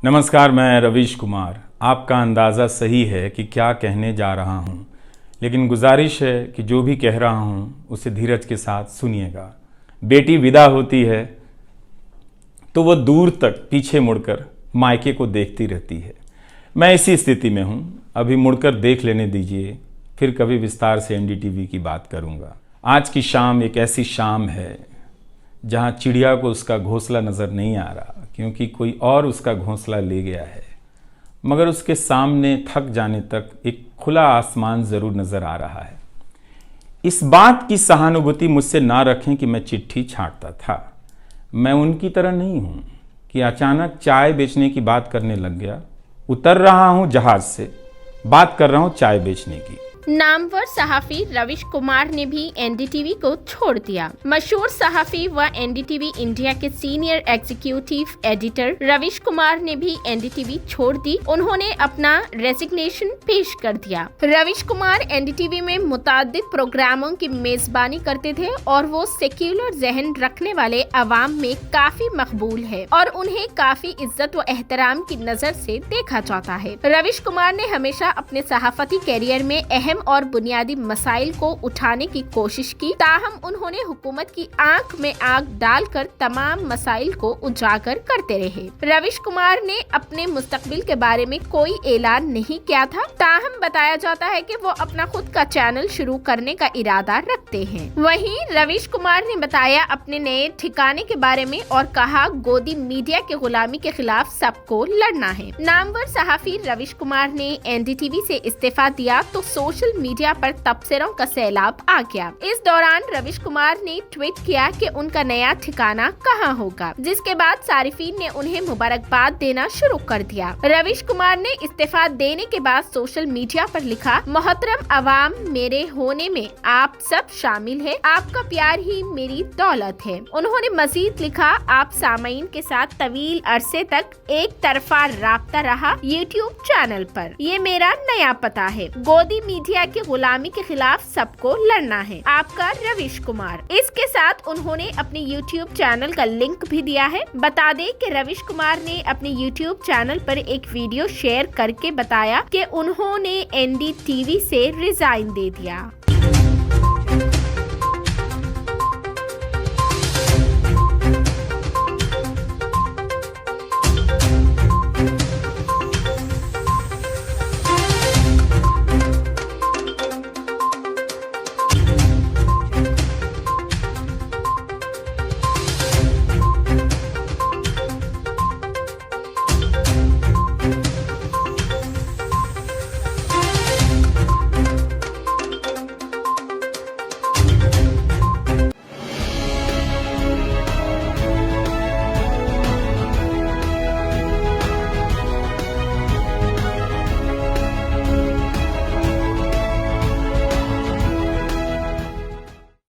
नमस्कार, मैं रवीश कुमार। आपका अंदाज़ा सही है कि क्या कहने जा रहा हूँ, लेकिन गुजारिश है कि जो भी कह रहा हूँ उसे धीरज के साथ सुनिएगा। बेटी विदा होती है तो वो दूर तक पीछे मुड़कर मायके को देखती रहती है। मैं इसी स्थिति में हूँ। अभी मुड़कर देख लेने दीजिए, फिर कभी विस्तार से एनडीटीवी की बात करूँगा। आज की शाम एक ऐसी शाम है जहाँ चिड़िया को उसका घोंसला नज़र नहीं आ रहा, क्योंकि कोई और उसका घोंसला ले गया है। मगर उसके सामने थक जाने तक एक खुला आसमान ज़रूर नज़र आ रहा है। इस बात की सहानुभूति मुझसे ना रखें कि मैं चिट्ठी छांटता था। मैं उनकी तरह नहीं हूँ कि अचानक चाय बेचने की बात करने लग गया। उतर रहा हूँ जहाज़ से, बात कर रहा हूँ चाय बेचने की। नामवर सहाफ़ी रवीश कुमार ने भी एनडीटीवी को छोड़ दिया। मशहूर सहाफ़ी व एनडीटीवी इंडिया के senior executive editor Ravish Kumar ने भी एनडीटीवी छोड़ दी। उन्होंने अपना रेजिग्नेशन पेश कर दिया। रवीश कुमार एनडीटीवी में मुताद्दिद प्रोग्रामों की मेजबानी करते थे और वो सेक्युलर जहन रखने वाले अवाम में काफी मकबूल है और उन्हें काफी इज्जत व एहतराम की नजर से देखा जाता है। रवीश कुमार ने हमेशा अपने सहाफती कैरियर में अहम और बुनियादी मसाइल को उठाने की कोशिश की, ताहम उन्होंने हुकूमत की आंख में आंख डालकर तमाम मसाइल को उजागर करते रहे। रवीश कुमार ने अपने मुस्तकबिल के बारे में कोई ऐलान नहीं किया था, ताहम बताया जाता है कि वो अपना खुद का चैनल शुरू करने का इरादा रखते हैं। वहीं रवीश कुमार ने बताया अपने नए ठिकाने के बारे में और कहा, गोदी मीडिया के गुलामी के खिलाफ सबको लड़ना है। नामवर सहाफी रवीश कुमार ने एनडीटीवी से इस्तीफा दिया तो सोशल मीडिया पर तबसरों का सैलाब आ गया। इस दौरान रवीश कुमार ने ट्वीट किया कि उनका नया ठिकाना कहां होगा, जिसके बाद सारिफीन ने उन्हें मुबारकबाद देना शुरू कर दिया। रवीश कुमार ने इस्तीफा देने के बाद सोशल मीडिया पर लिखा, मोहतरम अवाम, मेरे होने में आप सब शामिल है, आपका प्यार ही मेरी दौलत है। उन्होंने मजीद लिखा, आप सामीन के साथ तवील अरसे तक एक तरफा राब्ता रहा यूट्यूब चैनल पर। ये मेरा नया पता है। गोदी मीडिया की गुलामी के खिलाफ सबको लड़ना है। आपका रवीश कुमार। इसके साथ उन्होंने अपने YouTube चैनल का लिंक भी दिया है। बता दें कि रवीश कुमार ने अपने YouTube चैनल पर एक वीडियो शेयर करके बताया कि उन्होंने एनडीटीवी से रिजाइन दे दिया।